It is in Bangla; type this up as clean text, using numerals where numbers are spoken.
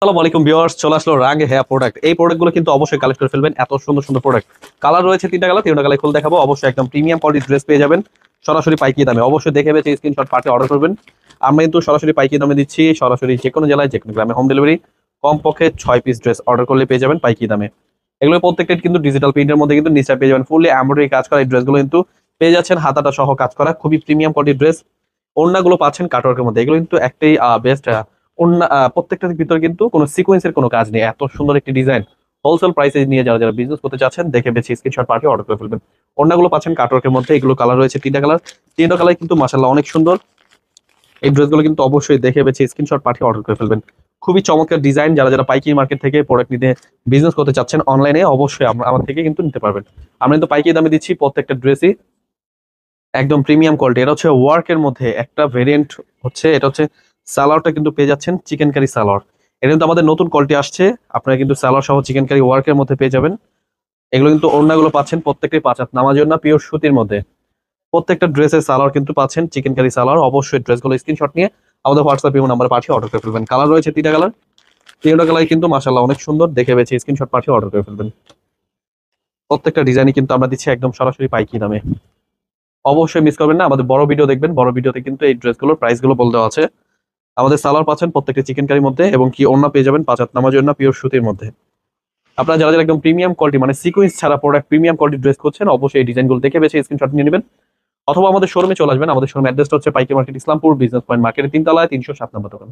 আসসালামু আলাইকুম ভিউয়ার্স, চলে আসলো রাগে হেয়ার প্রোডাক্ট। এই প্রোডাক্টগুলো কিন্তু অবশ্যই কালেক্ট করে ফেলবেন। এত সুন্দর সুন্দর প্রোডাক্ট, কালার রয়েছে তিনটা কালার খুলে দেখাবো। অবশ্যই একদম প্রিমিয়াম কোয়ালিটির ড্রেস পেয়ে যাবেন সরাসরি পাইকারি দামে। অবশ্যই দেখে বেছে স্ক্রিনশট পাঠিয়ে অর্ডার করবেন। আমরা কিন্তু সরাসরি পাইকারি দামে দিচ্ছি, সরাসরি যে কোনো জেলায় যে কোনো গ্রামে হোম ডেলিভারি। কমপক্ষে 6 পিস ড্রেস অর্ডার করলে পেয়ে যাবেন পাইকারি দামে। এগুলো প্রত্যেকটা কিন্তু ডিজিটাল প্রিন্টের মধ্যে কিন্তু নিচে পেয়ে যাবেন ফুললি এমব্রয়ডারি কাজ করা। এই ড্রেসগুলো কিন্তু পেয়ে যাচ্ছেন হাতাটা সহ কাজ করা, খুবই প্রিমিয়াম কোয়ালিটির ড্রেস। ওড়নাগুলো পাচ্ছেন কাটওয়ার্কের মধ্যে। এগুলো কিন্তু একটাই বেস্ট ওড়না। প্রত্যেকটার ভিতরে কিন্তু কোনো সিকোয়েন্সের কোনো কাজ নেই। এত সুন্দর একটি ডিজাইন হোলসেল প্রাইসে নিয়ে যারা যারা বিজনেস করতে চাচ্ছেন দেখে বেছে স্ক্রিনশট পাঠিয়ে অর্ডার করে ফেলবেন। ওড়নাগুলো পাচ্ছেন কাটওয়ার্কের মধ্যে। এগুলো কালার রয়েছে তিনটা কালার কিন্তু মাশাআল্লাহ অনেক সুন্দর। এই ড্রেসগুলো কিন্তু অবশ্যই দেখে বেছে স্ক্রিনশট পাঠিয়ে অর্ডার করে ফেলবেন। খুবই চমৎকার ডিজাইন। যারা যারা পাইকারি মার্কেট থেকে প্রোডাক্ট নিতে বিজনেস করতে চাচ্ছেন অনলাইনে অবশ্যই আমার থেকে কিন্তু নিতে পারবেন। আমরা কিন্তু পাইকারি দামে দিচ্ছি প্রত্যেকটা ড্রেসই একদম প্রিমিয়াম কোয়ালিটি। এটা হচ্ছে ওয়ার্কের মধ্যে একটা ভেরিয়েন্ট। এটা হচ্ছে সালোয়ারটা কিন্তু পেয়ে যাচ্ছেন চিকেন কারি সালোয়ার। এটা কিন্তু আমাদের নতুন কোয়ালিটি আসছে। আপনারা কিন্তু সালোয়ার সহ চিকেন কারি ওয়ার্কের মধ্যে পেয়ে যাবেন। এগুলো কিন্তু ওড়নাগুলো পাচ্ছেন প্রত্যেকটাই 5 হাত নামাজের না, পিওর সুতির মধ্যে। প্রত্যেকটা ড্রেসের সালোয়ার কিন্তু পাচ্ছেন চিকেন কারি সালোয়ার। অবশ্যই ড্রেসগুলো স্ক্রিনশট নিয়ে আমাদের হোয়াটসঅ্যাপ নাম্বারে পাঠিয়ে অর্ডার করে ফেলবেন। কালার রয়েছে তিনটা কালার কিন্তু মাশাআল্লাহ অনেক সুন্দর। দেখে বেছে স্ক্রিনশট পাঠিয়ে অর্ডার করে ফেলবেন। প্রত্যেকটা ডিজাইনই কিন্তু আমরা দিচ্ছি একদম সরাসরি পাইকারি দামে। অবশ্যই মিস করবেন না, আমাদের বড় ভিডিও দেখবেন। বড় ভিডিওতে কিন্তু এই ড্রেসগুলোর প্রাইস গুলো বলে দেওয়া আছে। আমাদের সালোয়ার পাচ্ছেন প্রত্যেকটা চিকেন কারির মধ্যে এবং কি ওড়না পেয়ে যাবেন 5 হাত নামাজের ওড়না পিওর সুতির মধ্যে। আপনারা যারা যারা একদম প্রিমিয়াম কোয়ালিটি মানে সিকোয়েন্স ছাড়া প্রোডাক্ট প্রিমিয়াম কোয়ালিটি ড্রেস করছেন অবশ্যই এই ডিজাইনগুলো দেখে বেছে স্ক্রিনশট নিয়ে নেবেন। অথবা আমাদের শোরুমে চলে আসবেন। আমাদের শোরুম অ্যাড্রেসটা হচ্ছে পাইকারি মার্কেট, ইসলামপুর বিজনেস পয়েন্ট মার্কেটের 3 তলায় 307 নম্বর দোকান।